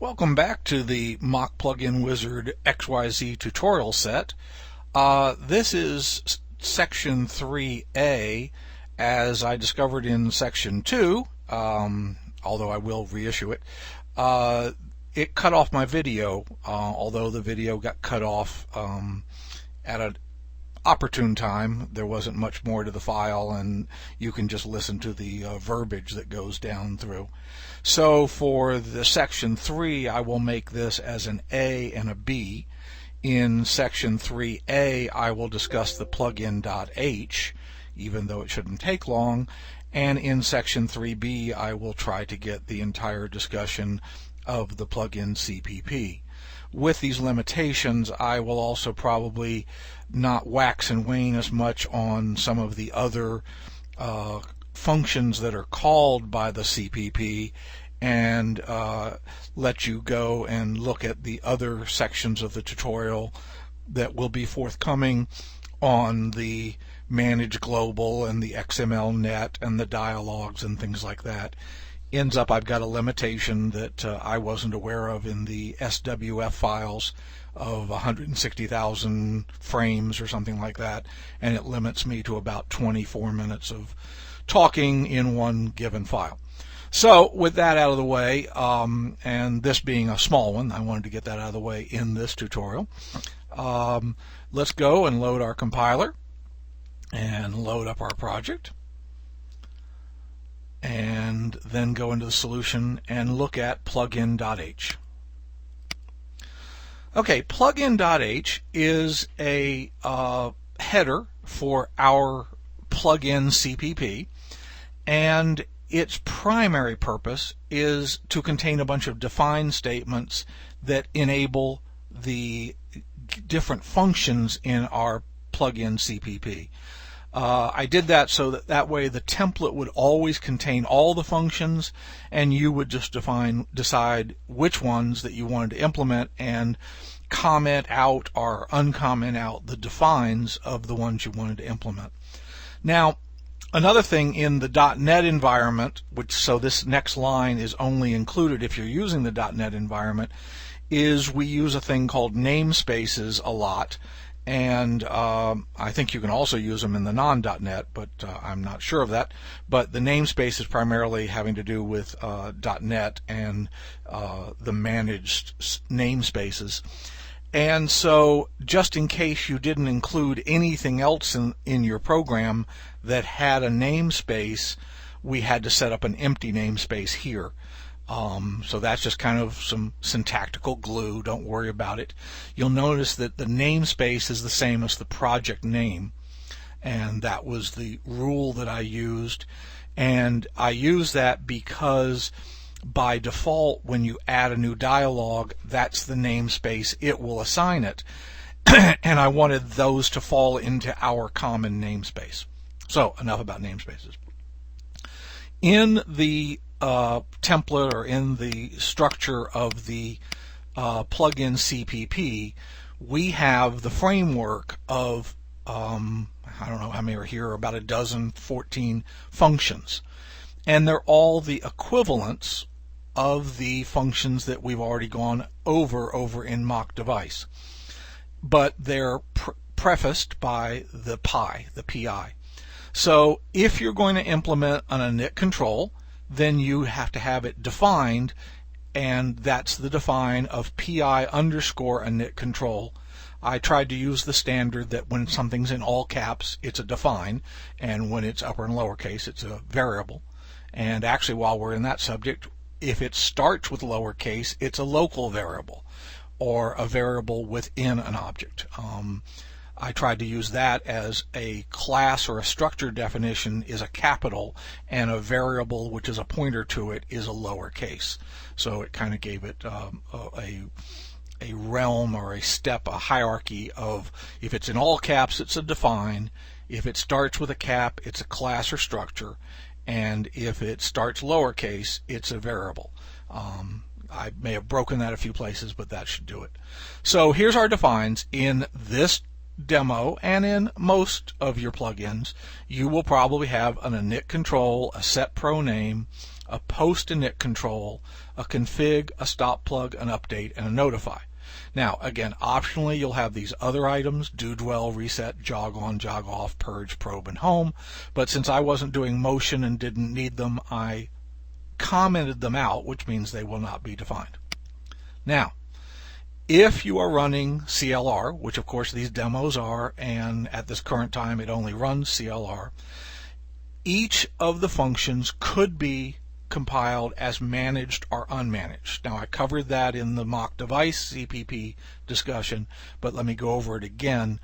Welcome back to the Mach Plugin Wizard XYZ tutorial set. This is section 3A, as I discovered in section 2, although I will reissue it. It cut off my video, although the video got cut off at an opportune time. There wasn't much more to the file, and you can just listen to the verbiage that goes down through. So for the section 3, I will make this as an A and a B. In section 3A, I will discuss the plugin.h, even though it shouldn't take long. And in section 3B, I will try to get the entire discussion of the plugin CPP. With these limitations, I will also probably not wax and wane as much on some of the other functions that are called by the CPP, and let you go and look at the other sections of the tutorial that will be forthcoming on the Manage Global and the XML.NET and the dialogues and things like that. Ends up I've got a limitation that I wasn't aware of in the SWF files of 160,000 frames or something like that, and it limits me to about 24 minutes of talking in one given file. So with that out of the way, and this being a small one, I wanted to get that out of the way in this tutorial. Let's go and load our compiler and load up our project, and then go into the solution and look at plugin.h. Okay, plugin.h is a header for our plugin CPP, and its primary purpose is to contain a bunch of defined statements that enable the different functions in our plugin CPP. I did that so that way the template would always contain all the functions, and you would just decide which ones that you wanted to implement and comment out or uncomment out the defines of the ones you wanted to implement. Now, another thing in the .NET environment, so this next line is only included if you're using the .NET environment, is we use a thing called namespaces a lot. And I think you can also use them in the non.NET, but I'm not sure of that. But the namespace is primarily having to do with .NET and the managed namespaces. And so just in case you didn't include anything else in your program that had a namespace, we had to set up an empty namespace here. So that's just kind of some syntactical glue. Don't worry about it. You'll notice that the namespace is the same as the project name, and that was the rule that I used. And I use that because by default, when you add a new dialog, that's the namespace it will assign it. And I wanted those to fall into our common namespace. So enough about namespaces. In the template, or in the structure of the plugin CPP, we have the framework of I don't know how many are here, about a dozen, 14 functions, and they're all the equivalents of the functions that we've already gone over in Mach device, but they're prefaced by the PI. So if you're going to implement an init control, then you have to have it defined, and that's the define of PI underscore init control. I tried to use the standard that when something's in all caps, it's a define, and when it's upper and lowercase, it's a variable. And actually, while we're in that subject, if it starts with lowercase, it's a local variable, or a variable within an object. I tried to use that as a class or a structure definition is a capital, and a variable, which is a pointer to it, is a lowercase. So it kind of gave it a realm or a step, a hierarchy of, if it's in all caps, it's a define. If it starts with a cap, it's a class or structure. And if it starts lowercase, it's a variable. I may have broken that a few places, but that should do it. So here's our defines. In this demo, and in most of your plugins, you will probably have an init control, a set pro name, a post init control, a config, a stop plug, an update, and a notify. Now, again, optionally, you'll have these other items: do, dwell, reset, jog on, jog off, purge, probe, and home. But since I wasn't doing motion and didn't need them, I commented them out, which means they will not be defined. Now, if you are running CLR, which of course these demos are, and at this current time it only runs CLR, each of the functions could be compiled as managed or unmanaged. Now, I covered that in the Mach device CPP discussion, but let me go over it again.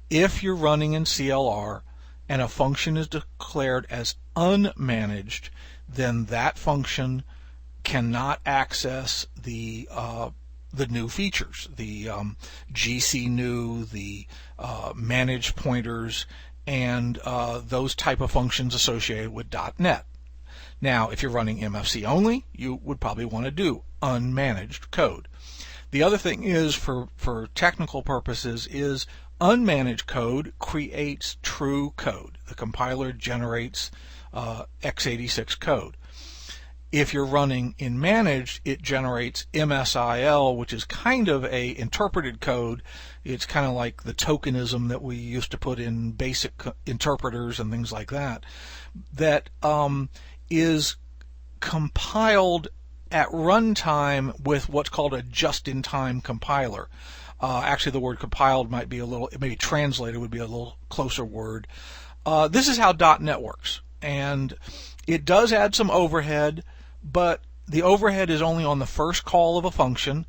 If you're running in CLR and a function is declared as unmanaged, then that function cannot access the new features, the GC new, the manage pointers, and those type of functions associated with .NET. Now, if you're running MFC only, you would probably want to do unmanaged code. The other thing is, for technical purposes, is unmanaged code creates true code. The compiler generates x86 code. If you're running in managed, it generates MSIL, which is kind of a interpreted code. It's kind of like the tokenism that we used to put in basic interpreters and things like that, that is compiled at runtime with what's called a just-in-time compiler. Actually, the word compiled might be maybe translated would be a little closer word. This is how .NET works, and it does add some overhead, but the overhead is only on the first call of a function,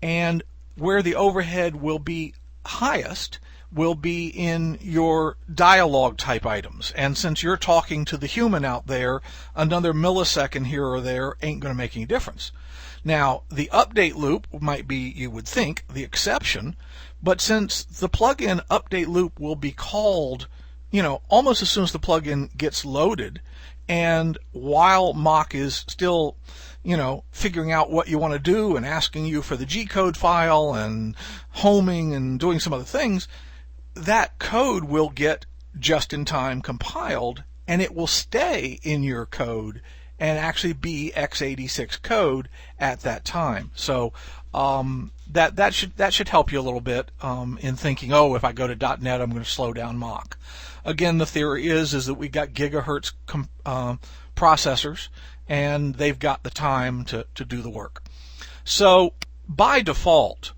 and where the overhead will be highest will be in your dialogue type items. And since you're talking to the human out there, another millisecond here or there ain't going to make any difference. Now, the update loop might be, you would think, the exception, but since the plugin update loop will be called, almost as soon as the plugin gets loaded, and while Mach is still, figuring out what you want to do and asking you for the G-code file and homing and doing some other things, that code will get just-in-time compiled, and it will stay in your code and actually be x86 code at that time. So that should help you a little bit in thinking, oh, if I go to .NET, I'm going to slow down Mach. Again, the theory is that we got gigahertz processors, and they've got the time to do the work. So by default,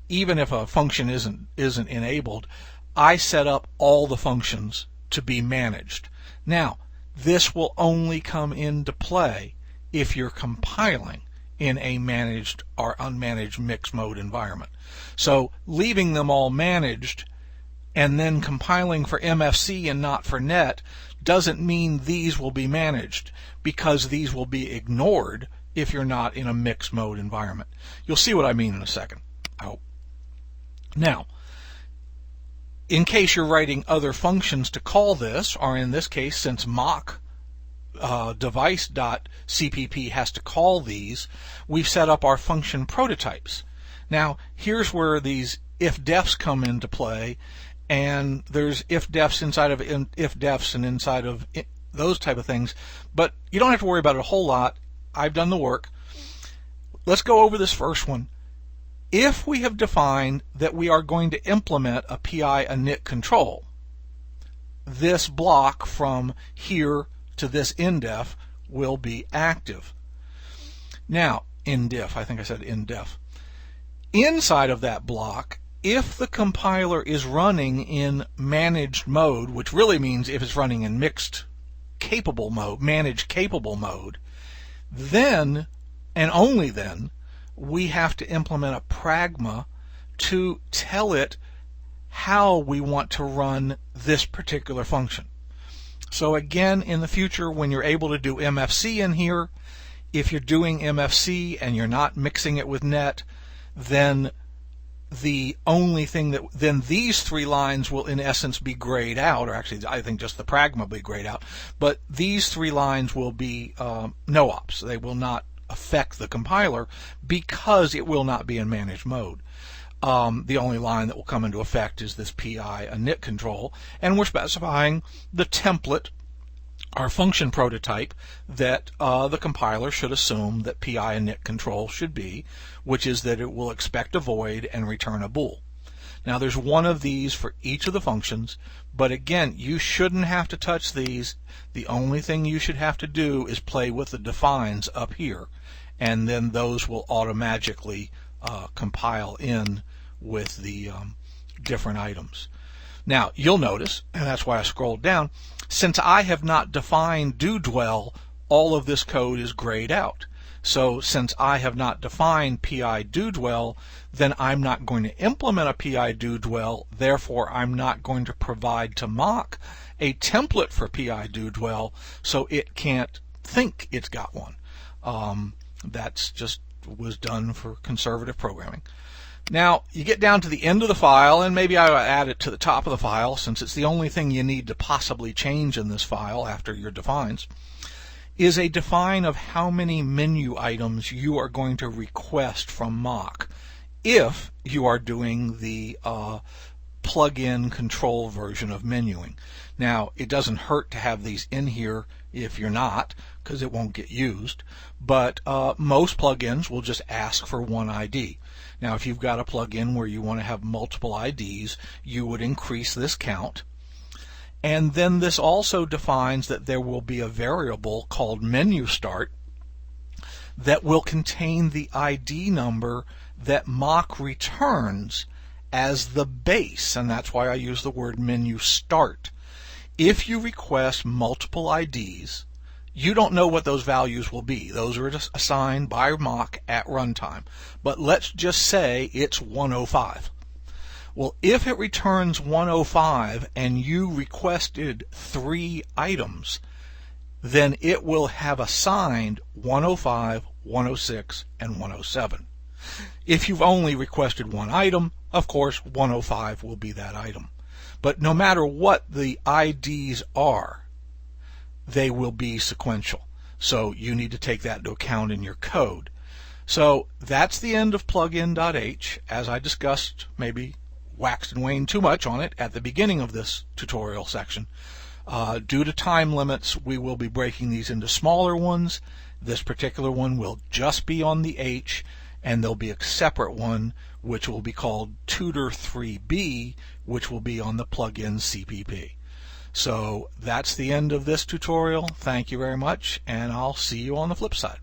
even if a function isn't enabled, I set up all the functions to be managed. Now, this will only come into play if you're compiling in a managed or unmanaged mixed mode environment. So leaving them all managed and then compiling for MFC and not for .NET doesn't mean these will be managed, because these will be ignored if you're not in a mixed mode environment. You'll see what I mean in a second, I hope. Now, in case you're writing other functions to call this, or in this case, since Mach device.cpp has to call these, we've set up our function prototypes. Now, here's where these if-defs come into play, and there's if-defs inside of if-defs and inside of those type of things, but you don't have to worry about it a whole lot. I've done the work. Let's go over this first one. If we have defined that we are going to implement a PI init control, this block from here to this indef will be active. Now, indif, I think I said indef. Inside of that block, if the compiler is running in managed mode, which really means if it's running in mixed capable mode, managed capable mode, then, and only then, we have to implement a pragma to tell it how we want to run this particular function. So again, in the future, when you're able to do MFC in here, if you're doing MFC and you're not mixing it with .NET, then the only thing then these three lines will in essence be grayed out, or actually I think just the pragma will be grayed out, but these three lines will be no ops. They will not affect the compiler because it will not be in managed mode. The only line that will come into effect is this PI init control, and we're specifying the template our function prototype that the compiler should assume that PI init control should be, which is that it will expect a void and return a bool. Now there's one of these for each of the functions, but again, you shouldn't have to touch these. The only thing you should have to do is play with the defines up here, and then those will automatically compile in with the different items. Now you'll notice, and that's why I scrolled down, since I have not defined do-dwell, all of this code is grayed out. So since I have not defined PI do-dwell, then I'm not going to implement a PI do-dwell, therefore I'm not going to provide to Mach a template for PI do-dwell, so it can't think it's got one. That's just was done for conservative programming. Now you get down to the end of the file, and maybe I will add it to the top of the file since it's the only thing you need to possibly change in this file after your defines, is a define of how many menu items you are going to request from Mach if you are doing the plug-in control version of menuing. Now it doesn't hurt to have these in here if you're not, because it won't get used, but most plugins will just ask for one ID. Now if you've got a plugin where you want to have multiple IDs, you would increase this count. And then this also defines that there will be a variable called menu start that will contain the ID number that Mach returns as the base, and that's why I use the word menu start. If you request multiple IDs, you don't know what those values will be. Those are assigned by Mach at runtime. But let's just say it's 105. Well, if it returns 105 and you requested 3 items, then it will have assigned 105, 106, and 107. If you've only requested one item, of course 105 will be that item. But no matter what the IDs are, they will be sequential. So you need to take that into account in your code. So that's the end of plugin.h. As I discussed, maybe waxed and waned too much on it at the beginning of this tutorial section. Due to time limits, we will be breaking these into smaller ones. This particular one will just be on the H, and there'll be a separate one which will be called Tutor 3B, which will be on the plugin CPP. So that's the end of this tutorial. Thank you very much, and I'll see you on the flip side.